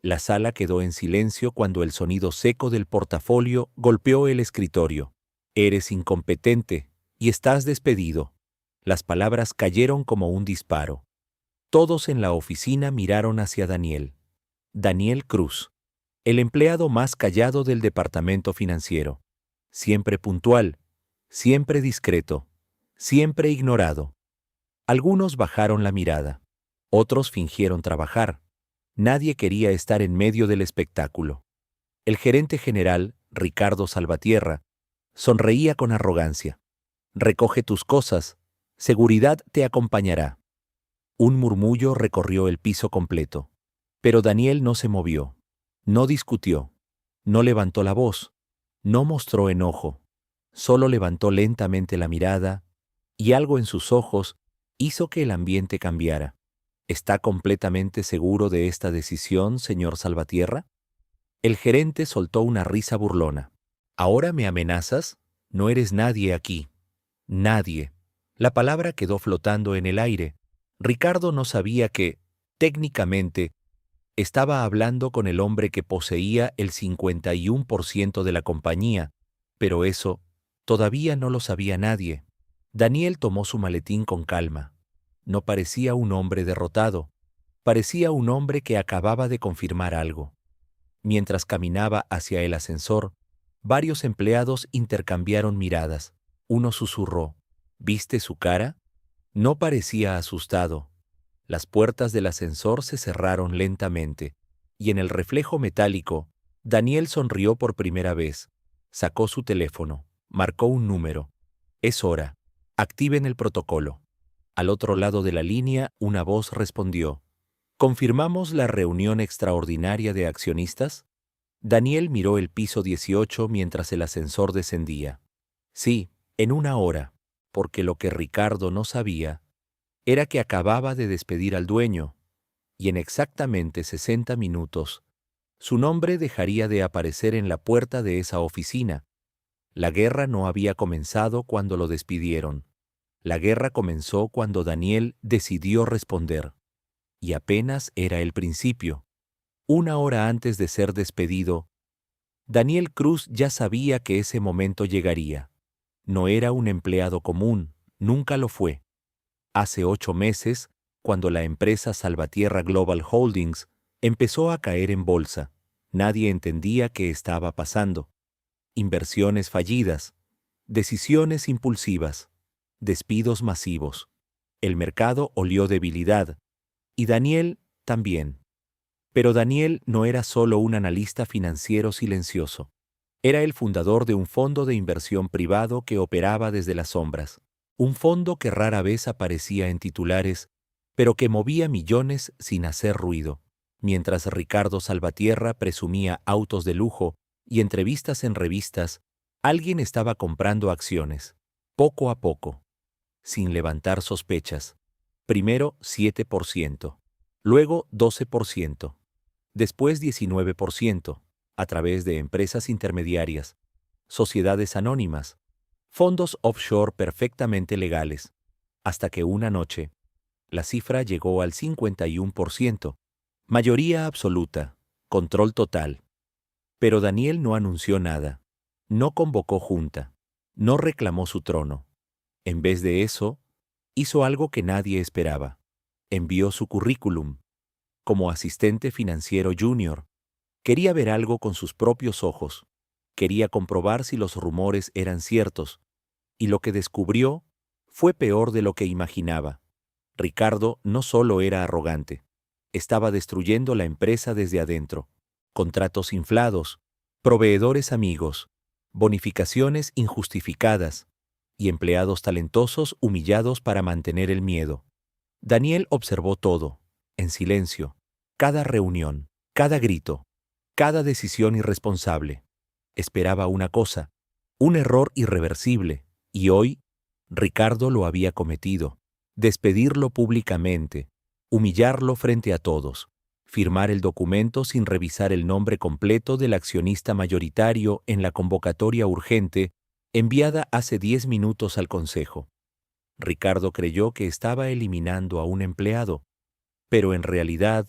La sala quedó en silencio cuando el sonido seco del portafolio golpeó el escritorio. Eres incompetente y estás despedido. Las palabras cayeron como un disparo. Todos en la oficina miraron hacia Daniel. Daniel Cruz, el empleado más callado del departamento financiero. Siempre puntual, siempre discreto, siempre ignorado. Algunos bajaron la mirada. Otros fingieron trabajar. Nadie quería estar en medio del espectáculo. El gerente general, Ricardo Salvatierra, sonreía con arrogancia. Recoge tus cosas. Seguridad te acompañará. Un murmullo recorrió el piso completo. Pero Daniel no se movió. No discutió. No levantó la voz. No mostró enojo. Solo levantó lentamente la mirada, y algo en sus ojos hizo que el ambiente cambiara. ¿Está completamente seguro de esta decisión, señor Salvatierra? El gerente soltó una risa burlona. ¿Ahora me amenazas? No eres nadie aquí. Nadie. La palabra quedó flotando en el aire. Ricardo no sabía que, técnicamente, estaba hablando con el hombre que poseía el 51% de la compañía, pero eso todavía no lo sabía nadie. Daniel tomó su maletín con calma. No parecía un hombre derrotado, parecía un hombre que acababa de confirmar algo. Mientras caminaba hacia el ascensor, varios empleados intercambiaron miradas. Uno susurró, ¿viste su cara? No parecía asustado. Las puertas del ascensor se cerraron lentamente, y en el reflejo metálico, Daniel sonrió por primera vez. Sacó su teléfono, marcó un número. Es hora. Activen el protocolo. Al otro lado de la línea, una voz respondió. ¿Confirmamos la reunión extraordinaria de accionistas? Daniel miró el piso 18 mientras el ascensor descendía. Sí, en una hora, porque lo que Ricardo no sabía era que acababa de despedir al dueño, y en exactamente 60 minutos, su nombre dejaría de aparecer en la puerta de esa oficina. La guerra no había comenzado cuando lo despidieron. La guerra comenzó cuando Daniel decidió responder. Y apenas era el principio. Una hora antes de ser despedido, Daniel Cruz ya sabía que ese momento llegaría. No era un empleado común, nunca lo fue. Hace 8 meses, cuando la empresa Salvatierra Global Holdings empezó a caer en bolsa, nadie entendía qué estaba pasando. Inversiones fallidas, decisiones impulsivas, despidos masivos. El mercado olió debilidad, y Daniel también. Pero Daniel no era solo un analista financiero silencioso. Era el fundador de un fondo de inversión privado que operaba desde las sombras. Un fondo que rara vez aparecía en titulares, pero que movía millones sin hacer ruido. Mientras Ricardo Salvatierra presumía autos de lujo y entrevistas en revistas, alguien estaba comprando acciones, poco a poco, sin levantar sospechas. Primero 7%, luego 12%, después 19%, a través de empresas intermediarias, sociedades anónimas, fondos offshore perfectamente legales, hasta que una noche, la cifra llegó al 51%, mayoría absoluta, control total. Pero Daniel no anunció nada, no convocó junta, no reclamó su trono. En vez de eso, hizo algo que nadie esperaba. Envió su currículum. Como asistente financiero junior, quería ver algo con sus propios ojos. Quería comprobar si los rumores eran ciertos. Y lo que descubrió fue peor de lo que imaginaba. Ricardo no solo era arrogante, estaba destruyendo la empresa desde adentro. Contratos inflados, proveedores amigos, bonificaciones injustificadas y empleados talentosos humillados para mantener el miedo. Daniel observó todo, en silencio, cada reunión, cada grito, cada decisión irresponsable. Esperaba una cosa, un error irreversible, y hoy Ricardo lo había cometido: despedirlo públicamente, humillarlo frente a todos, firmar el documento sin revisar el nombre completo del accionista mayoritario en la convocatoria urgente enviada hace 10 minutos al consejo. Ricardo creyó que estaba eliminando a un empleado, pero en realidad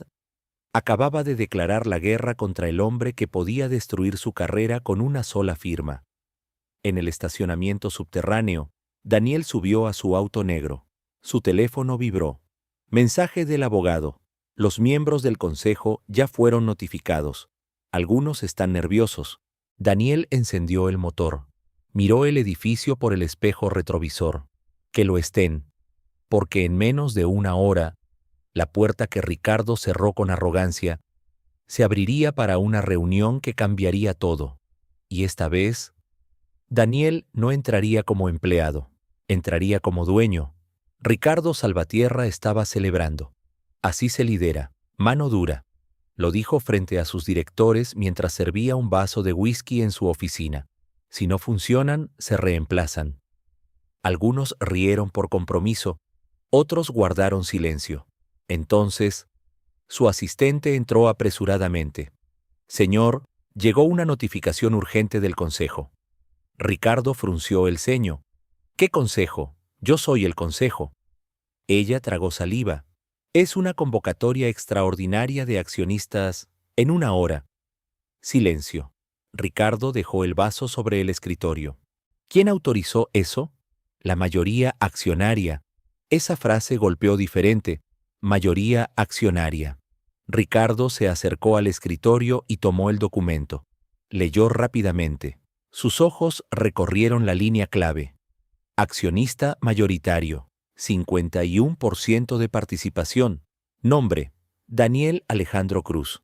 Acababa de declarar la guerra contra el hombre que podía destruir su carrera con una sola firma. En el estacionamiento subterráneo, Daniel subió a su auto negro. Su teléfono vibró. Mensaje del abogado. Los miembros del consejo ya fueron notificados. Algunos están nerviosos. Daniel encendió el motor. Miró el edificio por el espejo retrovisor. Que lo estén. Porque en menos de una hora, la puerta que Ricardo cerró con arrogancia se abriría para una reunión que cambiaría todo. Y esta vez, Daniel no entraría como empleado, entraría como dueño. Ricardo Salvatierra estaba celebrando. Así se lidera, mano dura. Lo dijo frente a sus directores mientras servía un vaso de whisky en su oficina. Si no funcionan, se reemplazan. Algunos rieron por compromiso, otros guardaron silencio. Entonces, su asistente entró apresuradamente. Señor, llegó una notificación urgente del consejo. Ricardo frunció el ceño. ¿Qué consejo? Yo soy el consejo. Ella tragó saliva. Es una convocatoria extraordinaria de accionistas en una hora. Silencio. Ricardo dejó el vaso sobre el escritorio. ¿Quién autorizó eso? La mayoría accionaria. Esa frase golpeó diferente. Mayoría accionaria. Ricardo se acercó al escritorio y tomó el documento. Leyó rápidamente. Sus ojos recorrieron la línea clave. Accionista mayoritario. 51% de participación. Nombre: Daniel Alejandro Cruz.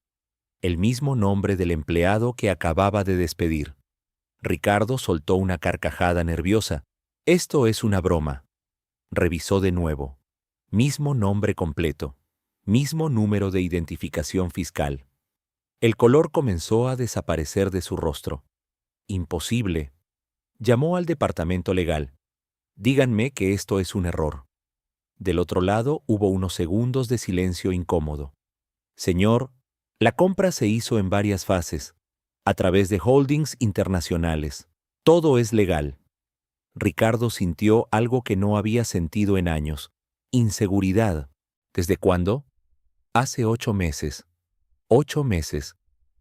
El mismo nombre del empleado que acababa de despedir. Ricardo soltó una carcajada nerviosa. Esto es una broma. Revisó de nuevo. Mismo nombre completo. Mismo número de identificación fiscal. El color comenzó a desaparecer de su rostro. Imposible. Llamó al departamento legal. Díganme que esto es un error. Del otro lado hubo unos segundos de silencio incómodo. Señor, la compra se hizo en varias fases, a través de holdings internacionales. Todo es legal. Ricardo sintió algo que no había sentido en años. Inseguridad. ¿Desde cuándo? Hace 8 meses. 8 meses.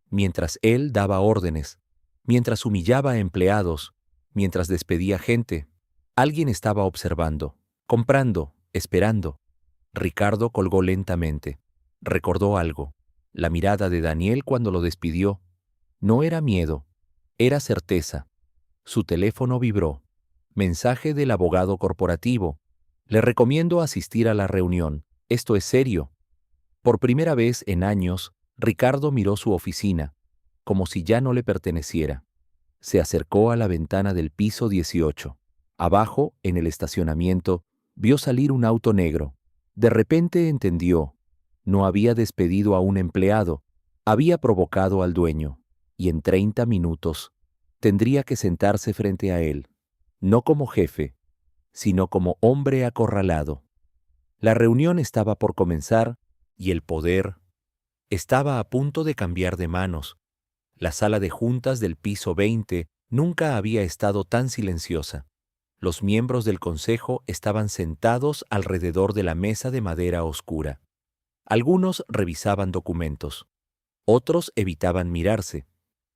Mientras él daba órdenes, mientras humillaba a empleados, mientras despedía gente, alguien estaba observando, comprando, esperando. Ricardo colgó lentamente. Recordó algo. La mirada de Daniel cuando lo despidió. No era miedo, era certeza. Su teléfono vibró. Mensaje del abogado corporativo. Le recomiendo asistir a la reunión. Esto es serio. Por primera vez en años, Ricardo miró su oficina, como si ya no le perteneciera. Se acercó a la ventana del piso 18. Abajo, en el estacionamiento, vio salir un auto negro. De repente entendió. No había despedido a un empleado, había provocado al dueño, y en 30 minutos tendría que sentarse frente a él, no como jefe, sino como hombre acorralado. La reunión estaba por comenzar y el poder estaba a punto de cambiar de manos. La sala de juntas del piso 20 nunca había estado tan silenciosa. Los miembros del consejo estaban sentados alrededor de la mesa de madera oscura. Algunos revisaban documentos. Otros evitaban mirarse.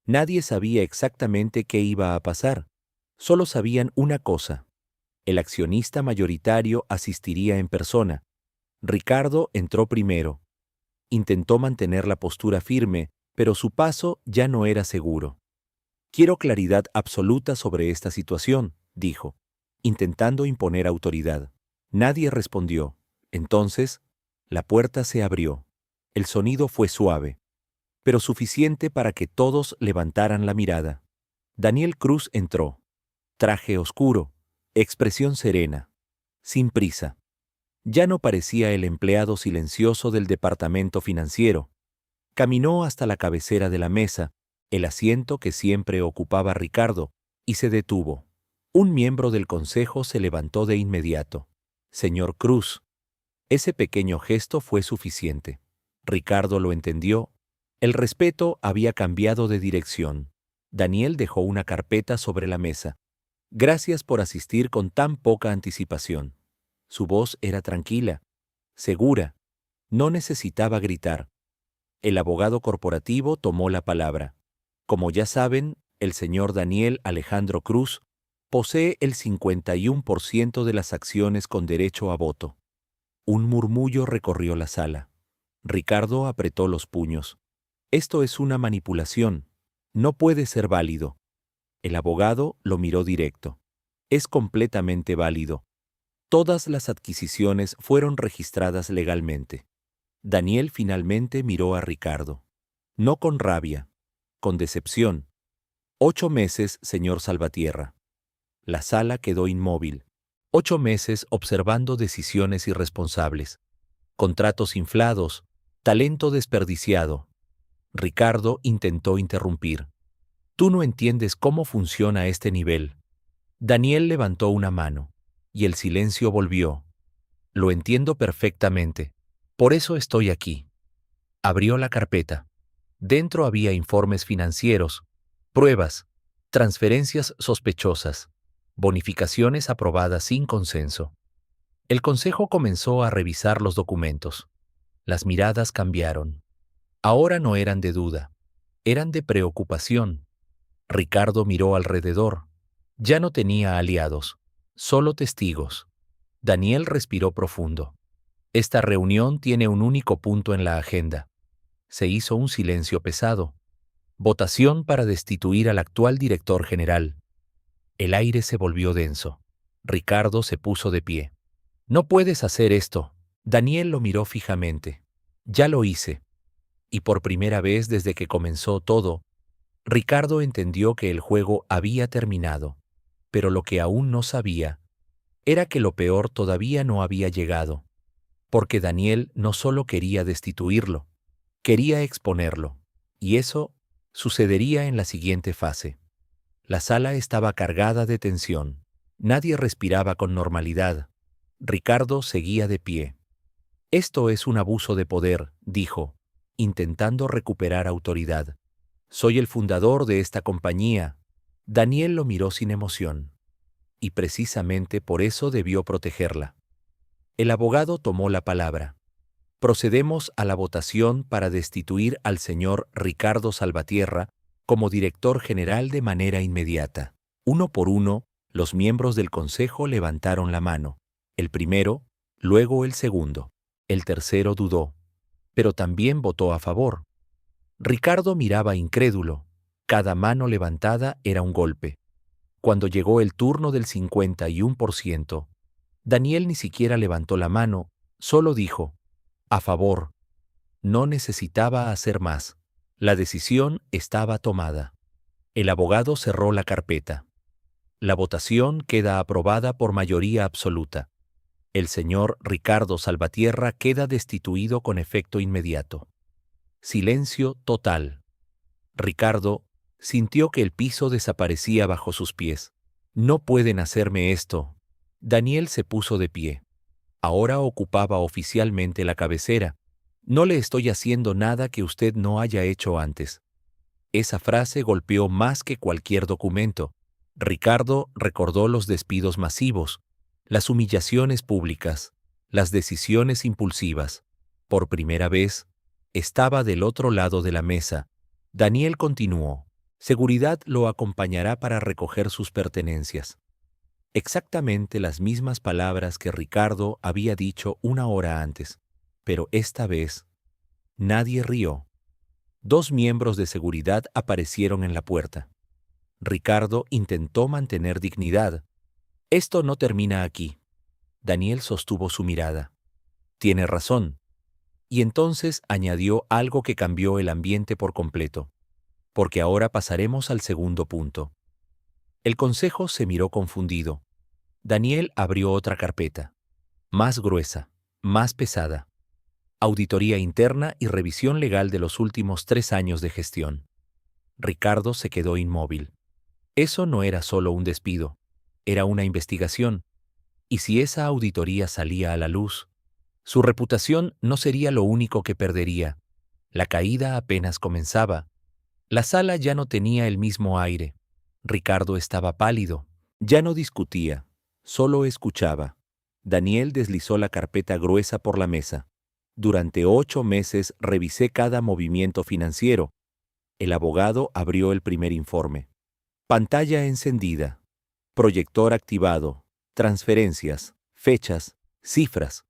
Nadie sabía exactamente qué iba a pasar. Solo sabían una cosa. El accionista mayoritario asistiría en persona. Ricardo entró primero. Intentó mantener la postura firme, pero su paso ya no era seguro. Quiero claridad absoluta sobre esta situación, dijo, intentando imponer autoridad. Nadie respondió. Entonces, la puerta se abrió. El sonido fue suave, pero suficiente para que todos levantaran la mirada. Daniel Cruz entró. Traje oscuro, expresión serena, sin prisa. Ya no parecía el empleado silencioso del departamento financiero. Caminó hasta la cabecera de la mesa, el asiento que siempre ocupaba Ricardo, y se detuvo. Un miembro del consejo se levantó de inmediato. Señor Cruz. Ese pequeño gesto fue suficiente. Ricardo lo entendió. El respeto había cambiado de dirección. Daniel dejó una carpeta sobre la mesa. Gracias por asistir con tan poca anticipación. Su voz era tranquila, segura. No necesitaba gritar. El abogado corporativo tomó la palabra. Como ya saben, el señor Daniel Alejandro Cruz posee el 51% de las acciones con derecho a voto. Un murmullo recorrió la sala. Ricardo apretó los puños. Esto es una manipulación. No puede ser válido. El abogado lo miró directo. Es completamente válido. Todas las adquisiciones fueron registradas legalmente. Daniel finalmente miró a Ricardo. No con rabia, con decepción. 8 meses, señor Salvatierra. La sala quedó inmóvil. 8 meses observando decisiones irresponsables, contratos inflados, talento desperdiciado. Ricardo intentó interrumpir. Tú no entiendes cómo funciona este nivel. Daniel levantó una mano, y el silencio volvió. Lo entiendo perfectamente. Por eso estoy aquí. Abrió la carpeta. Dentro había informes financieros, pruebas, transferencias sospechosas, bonificaciones aprobadas sin consenso. El consejo comenzó a revisar los documentos. Las miradas cambiaron. Ahora no eran de duda, eran de preocupación. Ricardo miró alrededor. Ya no tenía aliados, solo testigos. Daniel respiró profundo. Esta reunión tiene un único punto en la agenda. Se hizo un silencio pesado. Votación para destituir al actual director general. El aire se volvió denso. Ricardo se puso de pie. No puedes hacer esto. Daniel lo miró fijamente. Ya lo hice. Y por primera vez desde que comenzó todo, Ricardo entendió que el juego había terminado. Pero lo que aún no sabía era que lo peor todavía no había llegado. Porque Daniel no solo quería destituirlo, quería exponerlo. Y eso sucedería en la siguiente fase. La sala estaba cargada de tensión. Nadie respiraba con normalidad. Ricardo seguía de pie. Esto es un abuso de poder, dijo, intentando recuperar autoridad. Soy el fundador de esta compañía. Daniel lo miró sin emoción. Y precisamente por eso debió protegerla. El abogado tomó la palabra. Procedemos a la votación para destituir al señor Ricardo Salvatierra como director general de manera inmediata. Uno por uno, los miembros del consejo levantaron la mano. El primero, luego el segundo. El tercero dudó, pero también votó a favor. Ricardo miraba incrédulo. Cada mano levantada era un golpe. Cuando llegó el turno del 51%, Daniel ni siquiera levantó la mano, solo dijo, a favor. No necesitaba hacer más. La decisión estaba tomada. El abogado cerró la carpeta. La votación queda aprobada por mayoría absoluta. El señor Ricardo Salvatierra queda destituido con efecto inmediato. Silencio total. Ricardo sintió que el piso desaparecía bajo sus pies. No pueden hacerme esto. Daniel se puso de pie. Ahora ocupaba oficialmente la cabecera. No le estoy haciendo nada que usted no haya hecho antes. Esa frase golpeó más que cualquier documento. Ricardo recordó los despidos masivos, las humillaciones públicas, las decisiones impulsivas. Por primera vez, estaba del otro lado de la mesa. Daniel continuó. Seguridad lo acompañará para recoger sus pertenencias. Exactamente las mismas palabras que Ricardo había dicho una hora antes, pero esta vez nadie rió. 2 miembros de seguridad aparecieron en la puerta. Ricardo intentó mantener dignidad. Esto no termina aquí. Daniel sostuvo su mirada. Tiene razón. Y entonces añadió algo que cambió el ambiente por completo. Porque ahora pasaremos al segundo punto. El consejo se miró confundido. Daniel abrió otra carpeta. Más gruesa, más pesada. Auditoría interna y revisión legal de los últimos 3 años de gestión. Ricardo se quedó inmóvil. Eso no era solo un despido, era una investigación. Y si esa auditoría salía a la luz, su reputación no sería lo único que perdería. La caída apenas comenzaba. La sala ya no tenía el mismo aire. Ricardo estaba pálido. Ya no discutía, solo escuchaba. Daniel deslizó la carpeta gruesa por la mesa. Durante 8 meses revisé cada movimiento financiero. El abogado abrió el primer informe. Pantalla encendida. Proyector activado. Transferencias, fechas, cifras.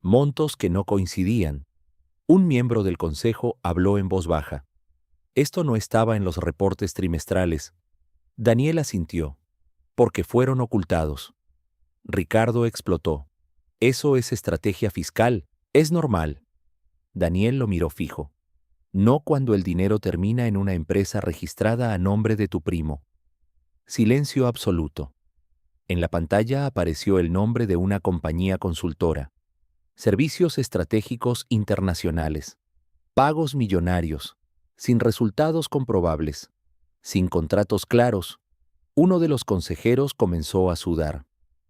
Montos que no coincidían. Un miembro del consejo habló en voz baja. Esto no estaba en los reportes trimestrales. Daniel asintió. Porque fueron ocultados. Ricardo explotó. Eso es estrategia fiscal. Es normal. Daniel lo miró fijo. No cuando el dinero termina en una empresa registrada a nombre de tu primo. Silencio absoluto. En la pantalla apareció el nombre de una compañía consultora. Servicios estratégicos internacionales. Pagos millonarios. Sin resultados comprobables. Sin contratos claros. Uno de los consejeros comenzó a sudar.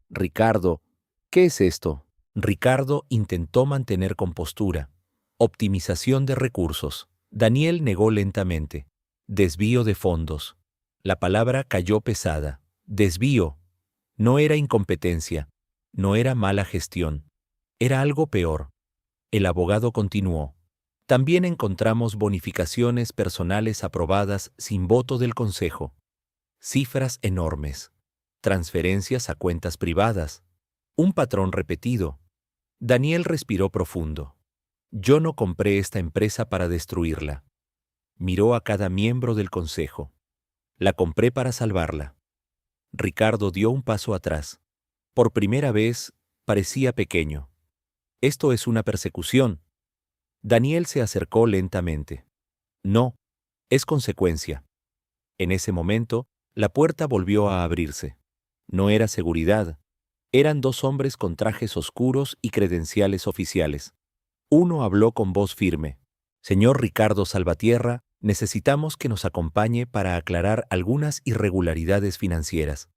Ricardo, ¿qué es esto? Ricardo intentó mantener compostura. Optimización de recursos. Daniel negó lentamente. Desvío de fondos. La palabra cayó pesada. Desvío. No era incompetencia. No era mala gestión. Era algo peor. El abogado continuó. También encontramos bonificaciones personales aprobadas sin voto del consejo. Cifras enormes. Transferencias a cuentas privadas. Un patrón repetido. Daniel respiró profundo. Yo no compré esta empresa para destruirla. Miró a cada miembro del consejo. La compré para salvarla. Ricardo dio un paso atrás. Por primera vez, parecía pequeño. Esto es una persecución. Daniel se acercó lentamente. No, es consecuencia. En ese momento, la puerta volvió a abrirse. No era seguridad. Eran 2 hombres con trajes oscuros y credenciales oficiales. Uno habló con voz firme. Señor Ricardo Salvatierra, necesitamos que nos acompañe para aclarar algunas irregularidades financieras.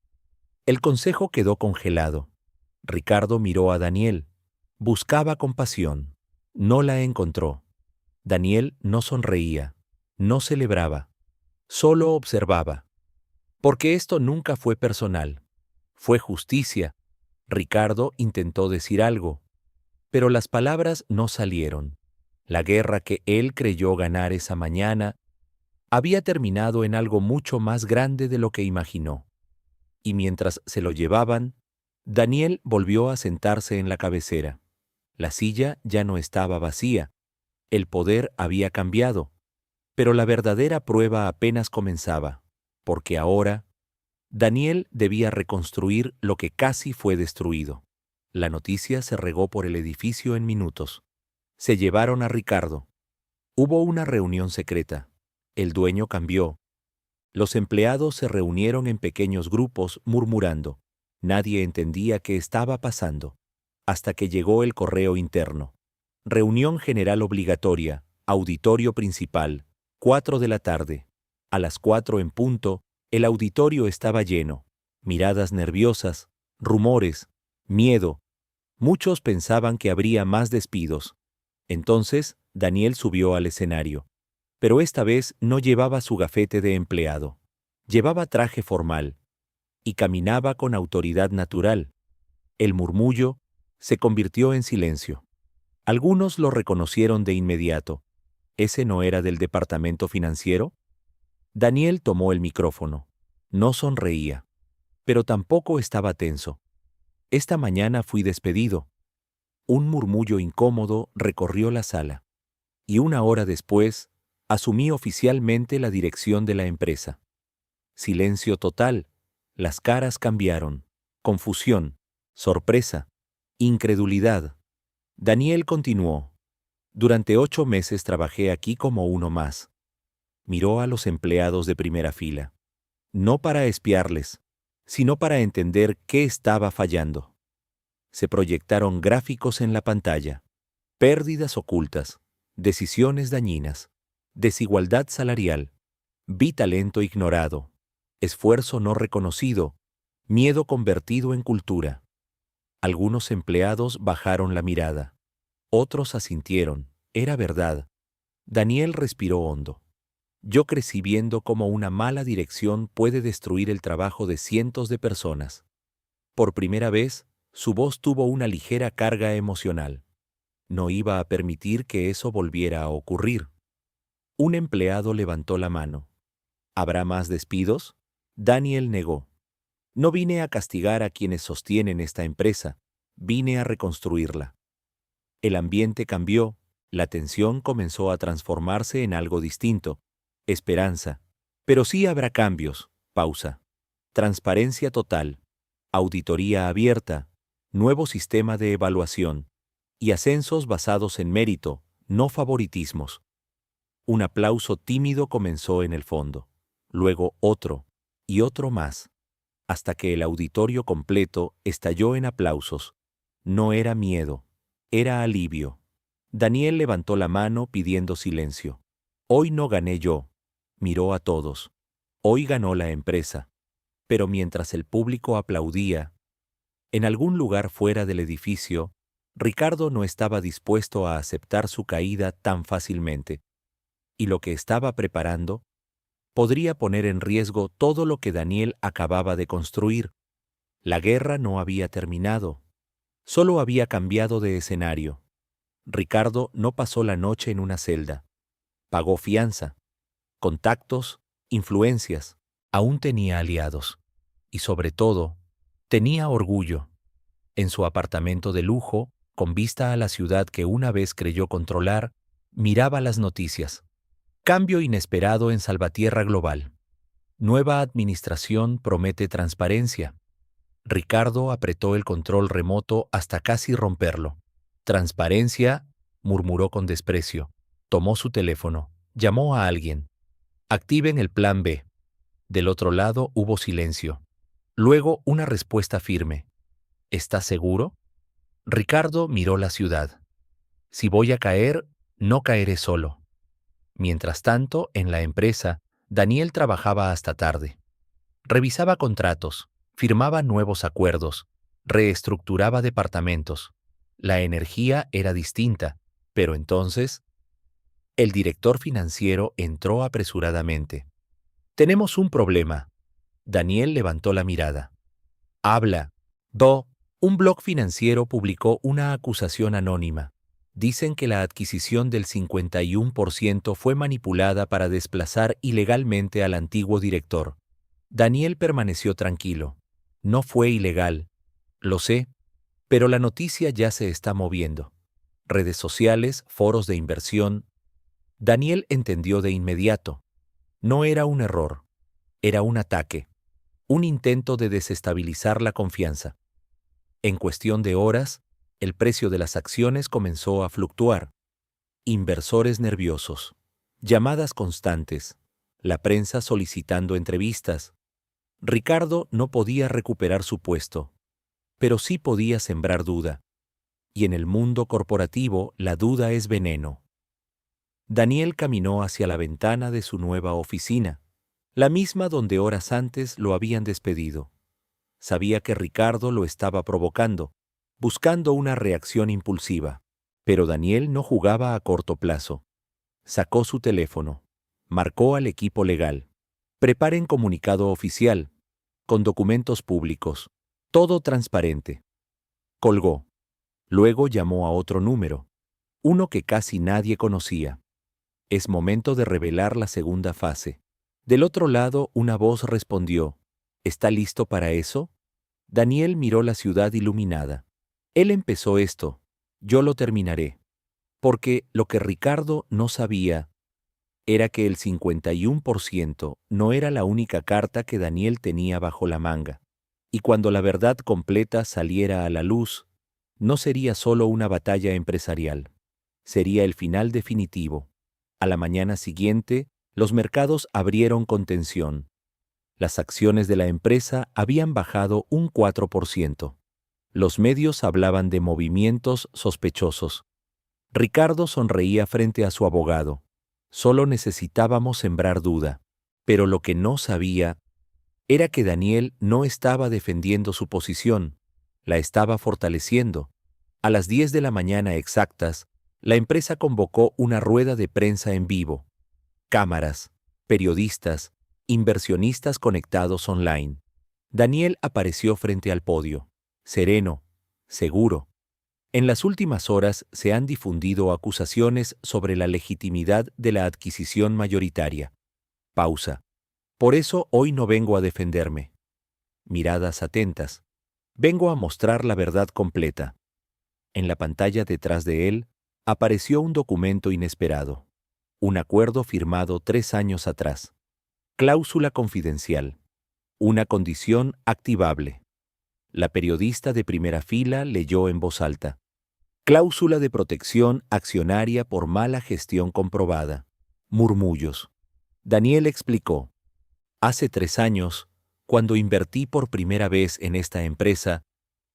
El consejo quedó congelado. Ricardo miró a Daniel. Buscaba compasión. No la encontró. Daniel no sonreía. No celebraba. Solo observaba. Porque esto nunca fue personal. Fue justicia. Ricardo intentó decir algo. Pero las palabras no salieron. La guerra que él creyó ganar esa mañana había terminado en algo mucho más grande de lo que imaginó. Y mientras se lo llevaban, Daniel volvió a sentarse en la cabecera. La silla ya no estaba vacía. El poder había cambiado. Pero la verdadera prueba apenas comenzaba, porque ahora Daniel debía reconstruir lo que casi fue destruido. La noticia se regó por el edificio en minutos. Se llevaron a Ricardo. Hubo una reunión secreta. El dueño cambió. Los empleados se reunieron en pequeños grupos murmurando. Nadie entendía qué estaba pasando. Hasta que llegó el correo interno. Reunión general obligatoria, auditorio principal, 4 de la tarde. A las 4 en punto, el auditorio estaba lleno. Miradas nerviosas, rumores, miedo. Muchos pensaban que habría más despidos. Entonces, Daniel subió al escenario. Pero esta vez no llevaba su gafete de empleado. Llevaba traje formal. Y caminaba con autoridad natural. El murmullo se convirtió en silencio. Algunos lo reconocieron de inmediato. ¿Ese no era del departamento financiero? Daniel tomó el micrófono. No sonreía. Pero tampoco estaba tenso. Esta mañana fui despedido. Un murmullo incómodo recorrió la sala. Y 1 hora después, asumí oficialmente la dirección de la empresa. Silencio total. Las caras cambiaron. Confusión. Sorpresa. Incredulidad. Daniel continuó. Durante 8 meses trabajé aquí como uno más. Miró a los empleados de primera fila. No para espiarles, sino para entender qué estaba fallando. Se proyectaron gráficos en la pantalla. Pérdidas ocultas, decisiones dañinas, desigualdad salarial, talento ignorado, esfuerzo no reconocido, miedo convertido en cultura. Algunos empleados bajaron la mirada. Otros asintieron. Era verdad. Daniel respiró hondo. Yo crecí viendo cómo una mala dirección puede destruir el trabajo de cientos de personas. Por primera vez, su voz tuvo una ligera carga emocional. No iba a permitir que eso volviera a ocurrir. Un empleado levantó la mano. ¿Habrá más despidos? Daniel negó. No vine a castigar a quienes sostienen esta empresa, vine a reconstruirla. El ambiente cambió, la tensión comenzó a transformarse en algo distinto. Esperanza. Pero sí habrá cambios. Pausa. Transparencia total. Auditoría abierta. Nuevo sistema de evaluación. Y ascensos basados en mérito, no favoritismos. Un aplauso tímido comenzó en el fondo. Luego otro, y otro más, hasta que el auditorio completo estalló en aplausos. No era miedo, era alivio. Daniel levantó la mano pidiendo silencio. Hoy no gané yo, miró a todos. Hoy ganó la empresa. Pero mientras el público aplaudía, en algún lugar fuera del edificio, Ricardo no estaba dispuesto a aceptar su caída tan fácilmente. Y lo que estaba preparando podría poner en riesgo todo lo que Daniel acababa de construir. La guerra no había terminado, solo había cambiado de escenario. Ricardo no pasó la noche en una celda. Pagó fianza, contactos, influencias. Aún tenía aliados. Y sobre todo, tenía orgullo. En su apartamento de lujo, con vista a la ciudad que una vez creyó controlar, miraba las noticias. Cambio inesperado en Salvatierra Global. Nueva administración promete transparencia. Ricardo apretó el control remoto hasta casi romperlo. Transparencia, murmuró con desprecio. Tomó su teléfono, llamó a alguien. Activen el plan B. Del otro lado hubo silencio. Luego una respuesta firme. ¿Estás seguro? Ricardo miró la ciudad. Si voy a caer, no caeré solo. Mientras tanto, en la empresa, Daniel trabajaba hasta tarde. Revisaba contratos, firmaba nuevos acuerdos, reestructuraba departamentos. La energía era distinta, pero entonces, el director financiero entró apresuradamente. Tenemos un problema. Daniel levantó la mirada. Habla. Un blog financiero publicó una acusación anónima. Dicen que la adquisición del 51% fue manipulada para desplazar ilegalmente al antiguo director. Daniel permaneció tranquilo. No fue ilegal. Lo sé, pero la noticia ya se está moviendo. Redes sociales, foros de inversión. Daniel entendió de inmediato. No era un error. Era un ataque. Un intento de desestabilizar la confianza. En cuestión de horas, el precio de las acciones comenzó a fluctuar. Inversores nerviosos. Llamadas constantes. La prensa solicitando entrevistas. Ricardo no podía recuperar su puesto, pero sí podía sembrar duda. Y en el mundo corporativo la duda es veneno. Daniel caminó hacia la ventana de su nueva oficina, la misma donde horas antes lo habían despedido. Sabía que Ricardo lo estaba provocando, buscando una reacción impulsiva. Pero Daniel no jugaba a corto plazo. Sacó su teléfono. Marcó al equipo legal. Preparen comunicado oficial, con documentos públicos. Todo transparente. Colgó. Luego llamó a otro número, uno que casi nadie conocía. Es momento de revelar la segunda fase. Del otro lado, una voz respondió. ¿Está listo para eso? Daniel miró la ciudad iluminada. Él empezó esto, yo lo terminaré. Porque lo que Ricardo no sabía era que el 51% no era la única carta que Daniel tenía bajo la manga. Y cuando la verdad completa saliera a la luz, no sería solo una batalla empresarial. Sería el final definitivo. A la mañana siguiente, los mercados abrieron con tensión. Las acciones de la empresa habían bajado un 4%. Los medios hablaban de movimientos sospechosos. Ricardo sonreía frente a su abogado. Solo necesitábamos sembrar duda. Pero lo que no sabía era que Daniel no estaba defendiendo su posición, la estaba fortaleciendo. A las 10 de la mañana exactas, la empresa convocó una rueda de prensa en vivo. Cámaras, periodistas, inversionistas conectados online. Daniel apareció frente al podio, sereno, seguro. En las últimas horas se han difundido acusaciones sobre la legitimidad de la adquisición mayoritaria. Pausa. Por eso hoy no vengo a defenderme. Miradas atentas. Vengo a mostrar la verdad completa. En la pantalla detrás de él apareció un documento inesperado. Un acuerdo firmado 3 años atrás. Cláusula confidencial. Una condición activable. La periodista de primera fila leyó en voz alta. Cláusula de protección accionaria por mala gestión comprobada. Murmullos. Daniel explicó. Hace 3 años, cuando invertí por primera vez en esta empresa,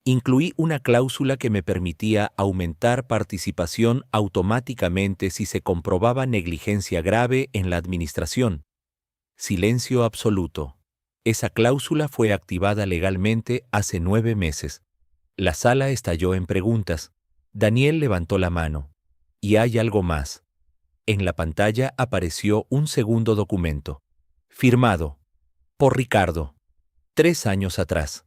incluí una cláusula que me permitía aumentar participación automáticamente si se comprobaba negligencia grave en la administración. Silencio absoluto. Esa cláusula fue activada legalmente hace 9 meses. La sala estalló en preguntas. Daniel levantó la mano. Y hay algo más. En la pantalla apareció un segundo documento. Firmado. Por Ricardo. 3 años atrás.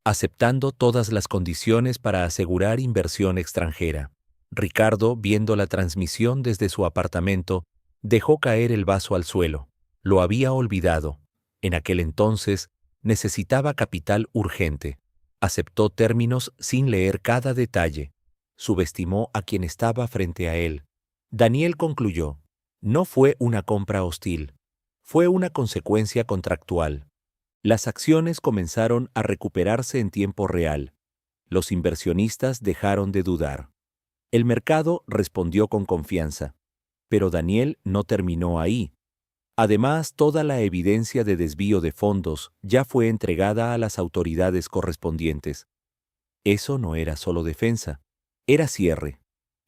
Aceptando todas las condiciones para asegurar inversión extranjera. Ricardo, viendo la transmisión desde su apartamento, dejó caer el vaso al suelo. Lo había olvidado. En aquel entonces, necesitaba capital urgente. Aceptó términos sin leer cada detalle. Subestimó a quien estaba frente a él. Daniel concluyó. No fue una compra hostil. Fue una consecuencia contractual. Las acciones comenzaron a recuperarse en tiempo real. Los inversionistas dejaron de dudar. El mercado respondió con confianza. Pero Daniel no terminó ahí. Además, toda la evidencia de desvío de fondos ya fue entregada a las autoridades correspondientes. Eso no era solo defensa, era cierre.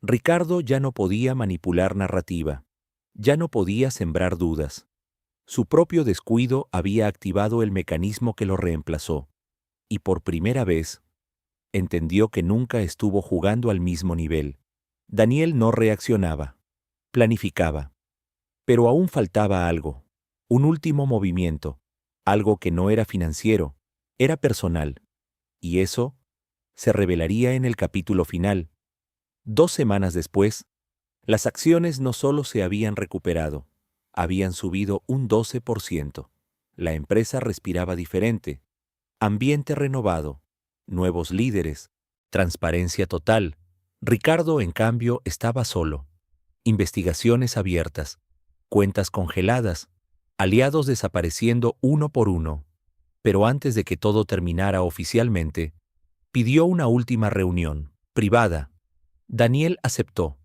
Ricardo ya no podía manipular narrativa. Ya no podía sembrar dudas. Su propio descuido había activado el mecanismo que lo reemplazó. Y por primera vez, entendió que nunca estuvo jugando al mismo nivel. Daniel no reaccionaba. Planificaba. Pero aún faltaba algo. Un último movimiento. Algo que no era financiero, era personal. Y eso se revelaría en el capítulo final. 2 semanas después, las acciones no solo se habían recuperado, habían subido un 12%. La empresa respiraba diferente. Ambiente renovado, nuevos líderes, transparencia total. Ricardo, en cambio, estaba solo. Investigaciones abiertas, cuentas congeladas, aliados desapareciendo uno por uno. Pero antes de que todo terminara oficialmente, pidió una última reunión, privada. Daniel aceptó,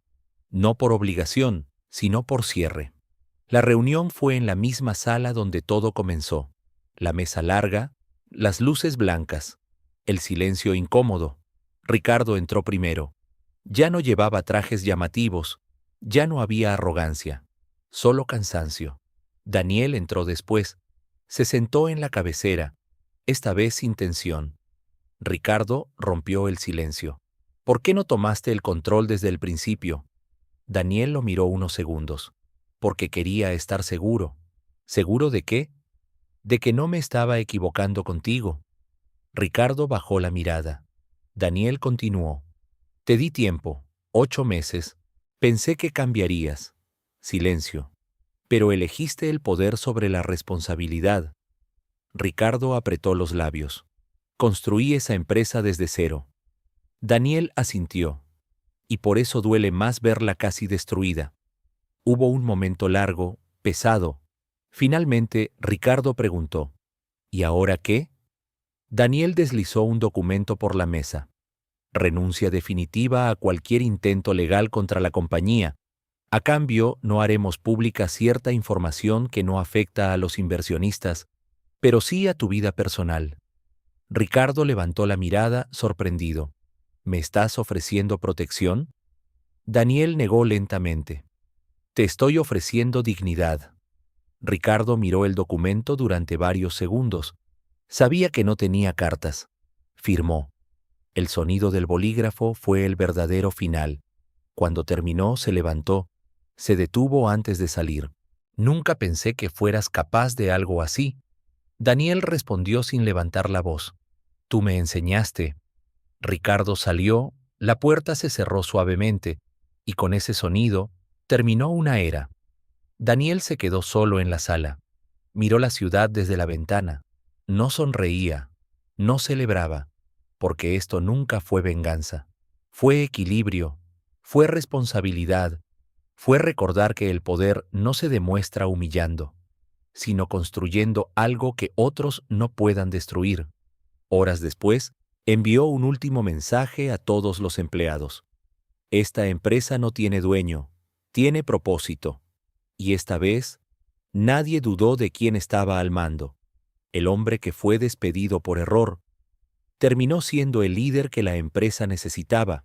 no por obligación, sino por cierre. La reunión fue en la misma sala donde todo comenzó. La mesa larga, las luces blancas, el silencio incómodo. Ricardo entró primero. Ya no llevaba trajes llamativos, ya no había arrogancia, solo cansancio. Daniel entró después. Se sentó en la cabecera, esta vez sin tensión. Ricardo rompió el silencio. ¿Por qué no tomaste el control desde el principio? Daniel lo miró unos segundos. Porque quería estar seguro. ¿Seguro de qué? De que no me estaba equivocando contigo. Ricardo bajó la mirada. Daniel continuó. Te di tiempo, 8 meses. Pensé que cambiarías. Silencio. Pero elegiste el poder sobre la responsabilidad. Ricardo apretó los labios. Construí esa empresa desde cero. Daniel asintió. Y por eso duele más verla casi destruida. Hubo un momento largo, pesado. Finalmente, Ricardo preguntó. ¿Y ahora qué? Daniel deslizó un documento por la mesa. Renuncia definitiva a cualquier intento legal contra la compañía. A cambio, no haremos pública cierta información que no afecta a los inversionistas, pero sí a tu vida personal. Ricardo levantó la mirada, sorprendido. ¿Me estás ofreciendo protección? Daniel negó lentamente. Te estoy ofreciendo dignidad. Ricardo miró el documento durante varios segundos. Sabía que no tenía cartas. Firmó. El sonido del bolígrafo fue el verdadero final. Cuando terminó, se levantó. Se detuvo antes de salir. Nunca pensé que fueras capaz de algo así. Daniel respondió sin levantar la voz. Tú me enseñaste. Ricardo salió, La puerta se cerró suavemente, y con ese sonido terminó una era. Daniel se quedó solo en la sala. Miró la ciudad desde la ventana. No sonreía, no celebraba, porque esto nunca fue venganza. Fue equilibrio, fue responsabilidad, fue recordar que el poder no se demuestra humillando, sino construyendo algo que otros no puedan destruir. Horas después, envió un último mensaje a todos los empleados. Esta empresa no tiene dueño, tiene propósito. Y esta vez, nadie dudó de quién estaba al mando. El hombre que fue despedido por error terminó siendo el líder que la empresa necesitaba,